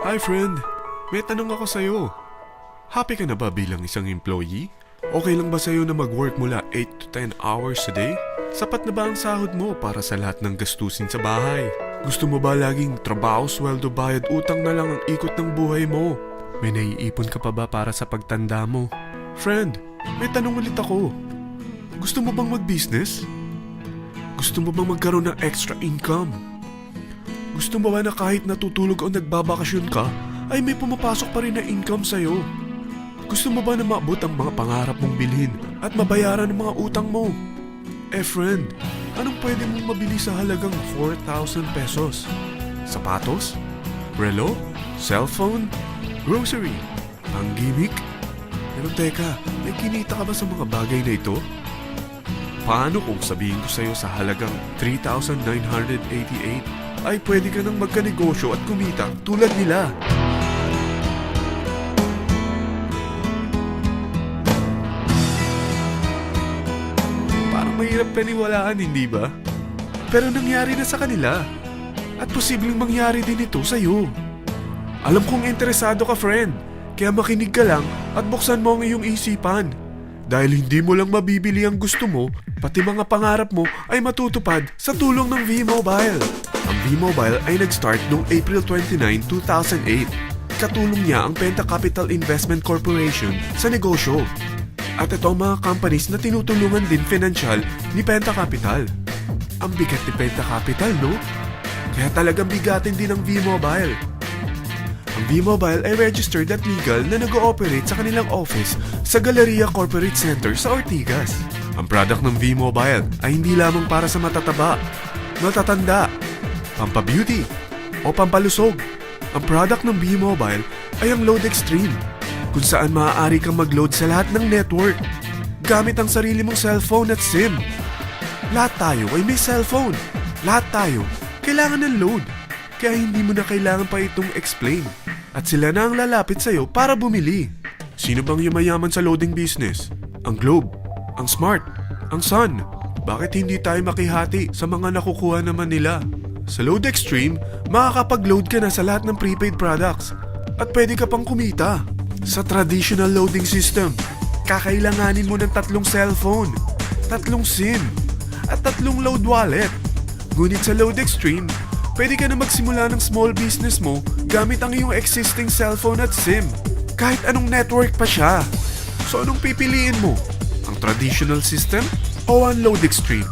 Hi friend, may tanong ako sa'yo. Happy ka na ba bilang isang employee? Okay lang ba sa'yo na mag-work mula 8 to 10 hours a day? Sapat na ba ang sahod mo para sa lahat ng gastusin sa bahay? Gusto mo ba laging trabaho, sweldo, bayad, utang na lang ang ikot ng buhay mo? May naiipon ka pa ba para sa pagtanda mo? Friend, may tanong ulit ako. Gusto mo bang mag-business? Gusto mo bang magkaroon ng extra income? Gusto mo ba na kahit natutulog o nagbabakasyon ka, ay may pumapasok pa rin na income sa'yo? Gusto mo ba na maabot ang mga pangarap mong bilhin at mabayaran ang mga utang mo? Friend, anong pwede mong mabili sa halagang 4,000 pesos? Sapatos? Relo? Cellphone? Grocery? Ang gimmick? Pero teka, may kinita ka ba sa mga bagay na ito? Paano kung sabihin ko sa'yo sa halagang 3,988 ay pwede ka nang magkanegosyo at kumita tulad nila? Parang mahirap paniwalaan, hindi ba? Pero nangyari na sa kanila. At posibleng mangyari din ito sa'yo. Alam kong interesado ka, friend. Kaya makinig ka lang at buksan mo ang iyong isipan. Dahil hindi mo lang mabibili ang gusto mo, pati mga pangarap mo ay matutupad sa tulong ng V-Mobile. Ang V-Mobile ay nag-start noong April 29, 2008. Katulong niya ang Penta Capital Investment Corporation sa negosyo. At ito ang mga companies na tinutulungan din financial ni Penta Capital. Ang bigat ni Penta Capital, no? Kaya talagang bigatin din ang V-Mobile. Ang V-Mobile ay registered at legal na nag-ooperate sa kanilang office sa Galleria Corporate Center sa Ortigas. Ang product ng V-Mobile ay hindi lamang para sa matataba, matatanda, pampabeauty, o pampalusog. Ang product ng V-Mobile ay ang Load Extreme, kung saan maaari kang mag-load sa lahat ng network gamit ang sarili mong cellphone at SIM. Lahat tayo ay may cellphone. Lahat tayo kailangan ng load. Kaya hindi mo na kailangan pa itong explain. At sila na ang lalapit sa'yo para bumili. Sino bang yumayaman sa loading business? Ang Globe, ang Smart, ang Sun. Bakit hindi tayo makihati sa mga nakukuha naman nila? Sa Load Extreme, makakapag-load ka na sa lahat ng prepaid products. At pwede ka pang kumita. Sa traditional loading system, kakailanganin mo ng 3 cellphone, 3 SIM, at 3 load wallet. Ngunit sa Load Extreme, pwede ka na magsimula ng small business mo gamit ang iyong existing cellphone at SIM. Kahit anong network pa siya. So anong pipiliin mo? Ang traditional system o ang Load Extreme?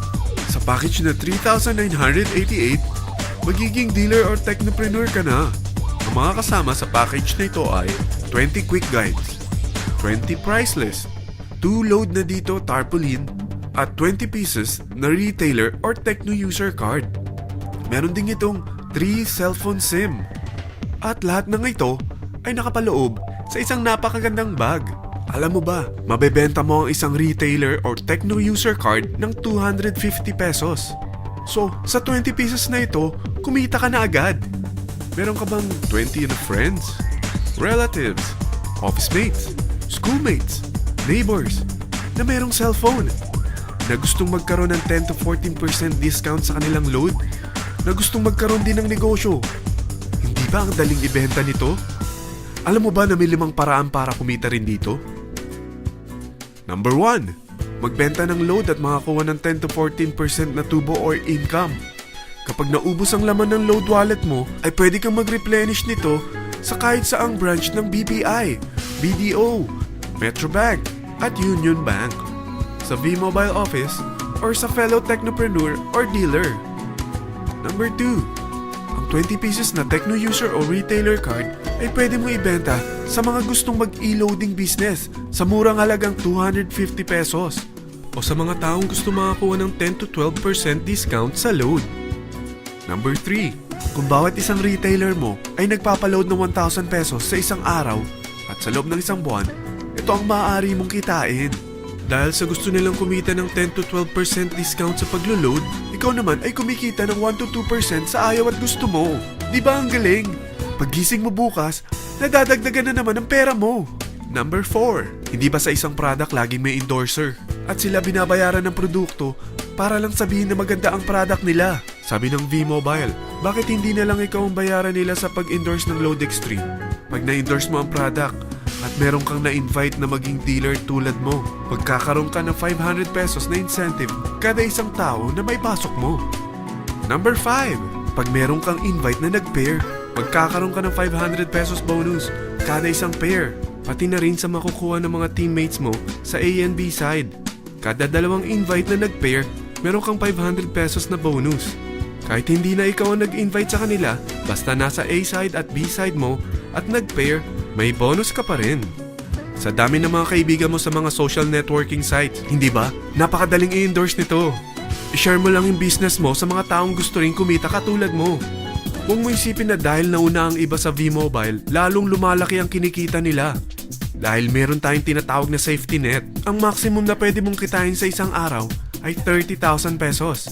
Sa package na 3,988, magiging dealer or technopreneur ka na. Ang mga kasama sa package na ito ay 20 quick guides, 20 price list, 2 load na dito tarpaulin, at 20 pieces na retailer or techno user card. Meron din itong 3 cellphone SIM. At lahat ng ito ay nakapaloob sa isang napakagandang bag. Alam mo ba, mabebenta mo ang isang retailer or techno user card ng 250 pesos. So, sa 20 pieces na ito, kumita ka na agad. Meron ka bang 20 na friends, relatives, office mates, schoolmates, neighbors na merong cellphone, na gustong magkaroon ng 10 to 14% discount sa kanilang load, na gustong magkaroon din ng negosyo? Hindi ba ang daling ibenta nito? Alam mo ba na may 5 paraan para kumita rin dito? Number 1, magbenta ng load at makakuha ng 10 to 14% na tubo or income. Kapag naubos ang laman ng load wallet mo, ay pwede kang mag-replenish nito sa kahit saang branch ng BPI, BDO, Metrobank, at Union Bank, sa V-Mobile office, or sa fellow technopreneur or dealer. Number 2, ang 20 pieces na techno user o retailer card ay pwede mo ibenta sa mga gustong mag-e-loading business sa murang halagang 250 pesos o sa mga taong gusto makakuha ng 10 to 12% discount sa load. Number 3, kung bawat isang retailer mo ay nagpapaload ng 1,000 pesos sa isang araw at sa loob ng isang buwan, ito ang maaari mong kitain. Dahil sa gusto nilang kumita ng 10 to 12% discount sa paglo-load, ikaw naman ay kumikita ng 1 to 2% sa ayaw at gusto mo. Di ba ang galing? Paggising mo bukas, nadadagdagan na naman ang pera mo. Number 4, hindi ba sa isang product laging may endorser? At sila binabayaran ng produkto para lang sabihin na maganda ang product nila. Sabi ng V-Mobile, bakit hindi na lang ikaw ang bayaran nila sa pag-endorse ng Load Extreme? Pag na-endorse mo ang product at meron kang na-invite na maging dealer tulad mo, magkakaroon ka ng 500 pesos na incentive kada isang tao na may pasok mo. Number 5. Pag meron kang invite na nag-pair, magkakaroon ka ng 500 pesos bonus kada isang pair. Pati na rin sa makukuha ng mga teammates mo sa A and B side. Kada dalawang invite na nag-pair, meron kang 500 pesos na bonus. Kahit hindi na ikaw ang nag-invite sa kanila, basta nasa A side at B side mo at nag-pair, may bonus ka pa rin. Sa dami ng mga kaibigan mo sa mga social networking sites, hindi ba? Napakadaling i-endorse nito. I-share mo lang yung business mo sa mga taong gusto rin kumita katulad mo. Huwag mo isipin na dahil nauna ang iba sa V-Mobile, lalong lumalaki ang kinikita nila. Dahil meron tayong tinatawag na safety net, ang maximum na pwede mong kitain sa isang araw ay 30,000 pesos.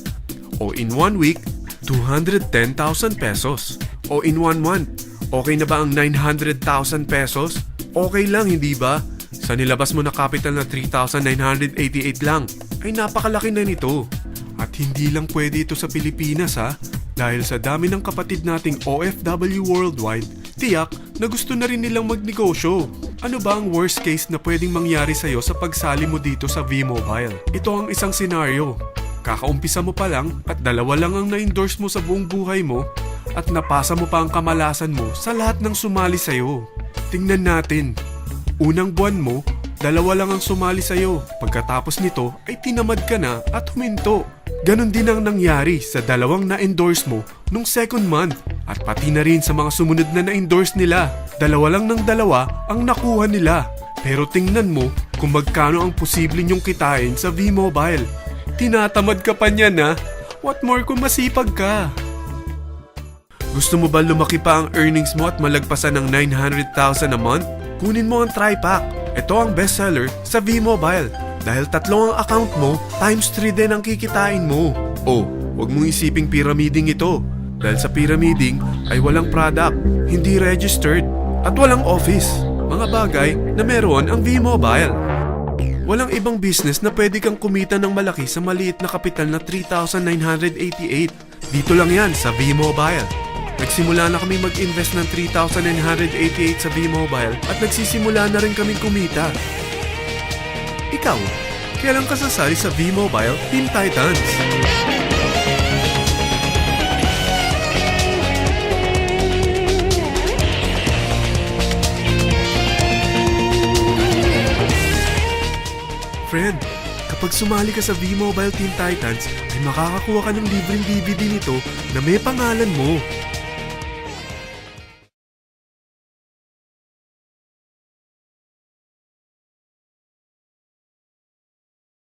O in 1 week, 210,000 pesos. O in 1 month, okay na ba ang 900,000 pesos? Okay lang, hindi ba? Sa nilabas mo na capital na 3,988 lang, ay napakalaki na nito. At hindi lang pwede ito sa Pilipinas ha, dahil sa dami ng kapatid nating OFW worldwide, tiyak na gusto na rin nilang magnegosyo. Ano ba ang worst case na pwedeng mangyari sa'yo sa pagsali mo dito sa V-Mobile? Ito ang isang senaryo. Kakaumpisa mo pa lang at 2 lang ang na-endorse mo sa buong buhay mo at napasa mo pa ang kamalasan mo sa lahat ng sumali sa'yo. Tingnan natin. Unang buwan mo, 2 lang ang sumali sa'yo. Pagkatapos nito ay tinamad ka na at huminto. Ganon din ang nangyari sa 2 na-endorse mo nung second month at pati na rin sa mga sumunod na na-endorse nila. 2 lang ng 2 ang nakuha nila. Pero tingnan mo kung magkano ang posible nyong kitain sa V-Mobile. Tinatamad ka pa niyan ha? What more kung masipag ka? Gusto mo ba lumaki pa ang earnings mo at malagpasan ng 900,000 a month? Kunin mo ang TriPack. Ito ang bestseller sa V-Mobile. Dahil 3 ang account mo, times 3 din ang kikitain mo. Oh, huwag mong isiping pyramiding ito. Dahil sa pyramiding ay walang product, hindi registered, at walang office. Mga bagay na meron ang V-Mobile. Walang ibang business na pwede kang kumita ng malaki sa maliit na kapital na 3,988. Dito lang yan sa V-Mobile. Nagsimula na kami mag-invest ng 3,988 sa V-Mobile at nagsisimula na rin kaming kumita. Ikaw, kailan ka sasali sa V-Mobile Team Titans? Friend, kapag sumali ka sa V-Mobile Team Titans, ay makakakuha ka ng libreng DVD nito na may pangalan mo.